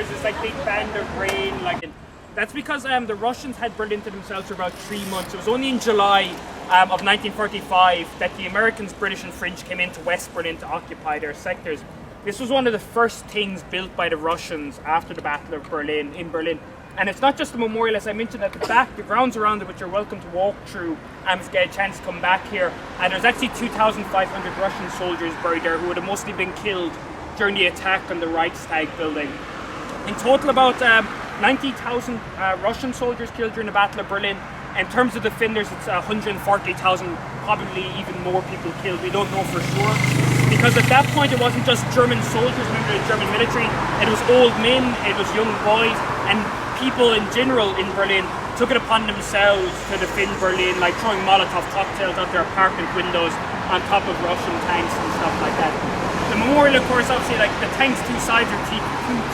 there's this like big band of rain. That's because the Russians had Berlin to themselves for about 3 months. It was only in July of 1945 that the Americans, British and French came into West Berlin to occupy their sectors. This was one of the first things built by the Russians after the Battle of Berlin, in Berlin. And it's not just the memorial, as I mentioned at the back, the grounds around it, which you're welcome to walk through if you get a chance to come back here. And there's actually 2,500 Russian soldiers buried there who would have mostly been killed during the attack on the Reichstag building. In total, about 90,000 Russian soldiers killed during the Battle of Berlin. In terms of defenders, it's 140,000, probably even more people killed. We don't know for sure. Because at that point, it wasn't just German soldiers, remember the German military, it was old men, it was young boys, and people in general in Berlin took it upon themselves to defend Berlin, like throwing Molotov cocktails out their apartment windows on top of Russian tanks and stuff like that. The memorial, of course, obviously, like the tanks, two sides are two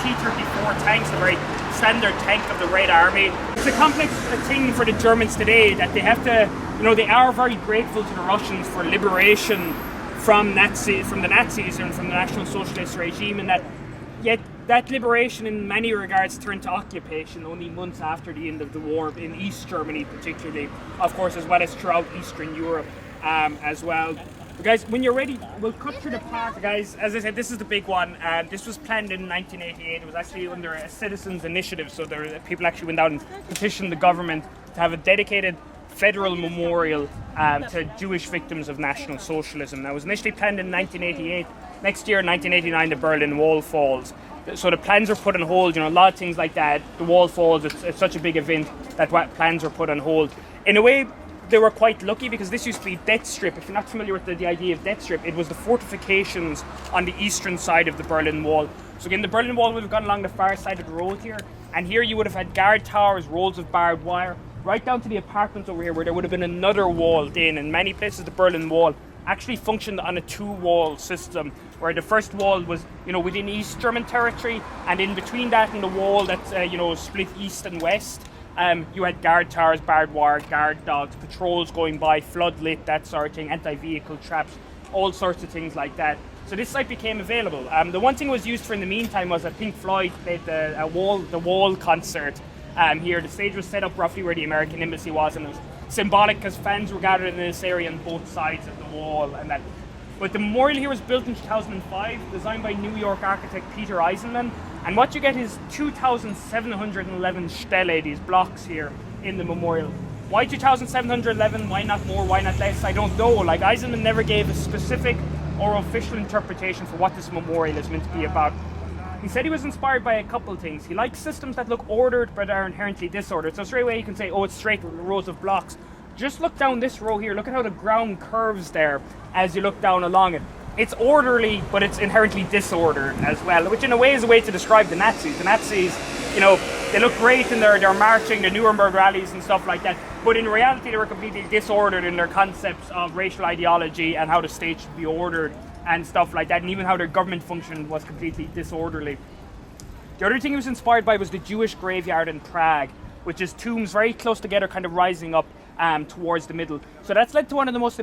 T-34 tanks, a very standard tank of the Red Army. It's a complex thing for the Germans today that they have to, they are very grateful to the Russians for liberation from the Nazis and from the National Socialist regime, and yet that liberation in many regards turned to occupation only months after the end of the war, in East Germany particularly, of course, as well as throughout Eastern Europe as well. But guys, when you're ready, we'll cut through the park. Guys, as I said, this is the big one. This was planned in 1988. It was actually under a citizens' initiative, so people actually went out and petitioned the government to have a dedicated federal memorial to Jewish victims of National Socialism. Now, it was initially planned in 1988. Next year, in 1989, the Berlin Wall falls. So the plans were put on hold, a lot of things like that. The wall falls, it's such a big event that plans were put on hold. In a way, they were quite lucky because this used to be death strip. If you're not familiar with the idea of death strip, it was the fortifications on the eastern side of the Berlin Wall. So again, the Berlin Wall would have gone along the far side of the road here, and here you would have had guard towers, rolls of barbed wire, right down to the apartments over here where there would have been another wall in. In many places, the Berlin Wall actually functioned on a two-wall system, where the first wall was, within East German territory, and in between that and the wall that's, split east and west, you had guard towers, barbed wire, guard dogs, patrols going by, floodlit, that sort of thing, anti-vehicle traps, all sorts of things like that. So this site became available. The one thing it was used for in the meantime was that Pink Floyd played the Wall concert here. The stage was set up roughly where the American embassy was, and it was symbolic because fans were gathered in this area on both sides of the wall and that. But the memorial here was built in 2005, designed by New York architect Peter Eisenman, and what you get is 2,711 stelae, these blocks here in the memorial. Why 2,711? Why not more? Why not less? I don't know. Like, Eisenman never gave a specific or official interpretation for what this memorial is meant to be about. He said he was inspired by a couple of things. He likes systems that look ordered but are inherently disordered. So straight away you can say, oh, it's straight rows of blocks. Just look down this row here. Look at how the ground curves there as you look down along it. It's orderly, but it's inherently disordered as well, which in a way is a way to describe the Nazis. The Nazis, they look great in their marching, the Nuremberg rallies and stuff like that, but in reality they were completely disordered in their concepts of racial ideology and how the state should be ordered and stuff like that, and even how their government function was completely disorderly. The other thing he was inspired by was the Jewish graveyard in Prague, which is tombs very close together, kind of rising up towards the middle. So that's led to one of the most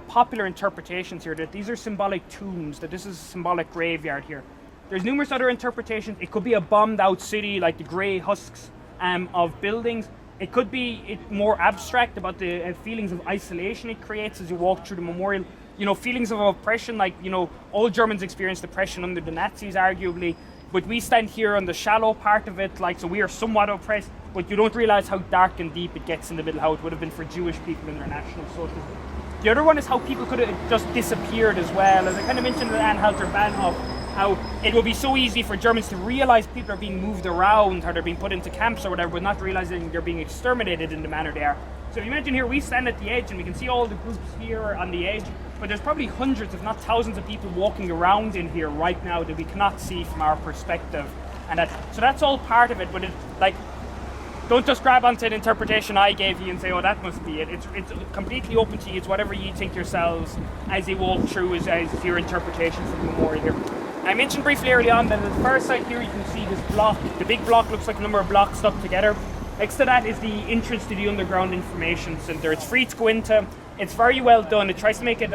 popular interpretations here, that these are symbolic tombs, that this is a symbolic graveyard here. There's numerous other interpretations. It could be a bombed out city, like the grey husks of buildings. It could be more abstract, about the feelings of isolation it creates as you walk through the memorial. Feelings of oppression, like, all Germans experienced oppression under the Nazis, arguably. But we stand here on the shallow part of it, so we are somewhat oppressed, but you don't realise how dark and deep it gets in the middle, how it would have been for Jewish people in their National Socialism. The other one is how people could have just disappeared as well. As I kind of mentioned with Anhalter Bahnhof, how it would be so easy for Germans to realise people are being moved around, or they're being put into camps or whatever, but not realising they're being exterminated in the manner they are. So if you imagine here, we stand at the edge and we can see all the groups here on the edge, but there's probably hundreds, if not thousands, of people walking around in here right now that we cannot see from our perspective. And so that's all part of it, but don't just grab onto an interpretation I gave you and say, oh, that must be it. It's completely open to you. It's whatever you think yourselves as you walk through as your interpretations of the memorial here. I mentioned briefly early on that at the far side here you can see this block. The big block looks like a number of blocks stuck together. Next to that is the entrance to the underground information centre. It's free to go into. It's very well done. It tries to make it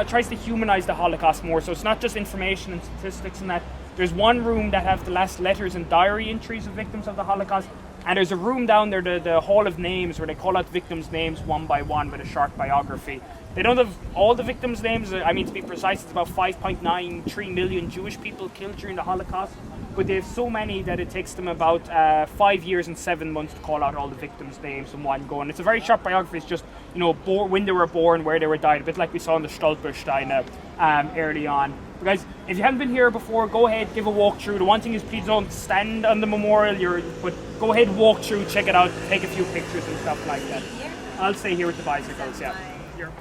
tries to humanize the Holocaust more. So it's not just information and statistics and that. There's one room that have the last letters and diary entries of victims of the Holocaust, and there's a room down there, the Hall of Names, where they call out victims' names one by one with a short biography. They don't have all the victims' names. I mean, to be precise, it's about 5.93 million Jewish people killed during the Holocaust, but they have so many that it takes them about 5 years and 7 months to call out all the victims' names in one go. And it's a very short biography. It's just, when they were born, where they were died, a bit like we saw in the Stolperstein early on. But guys, if you haven't been here before, go ahead, give a walk through. The one thing is, please don't stand on the memorial, but go ahead, walk through, check it out, take a few pictures and stuff like that. I'll stay here with the bicycles, yeah. Here.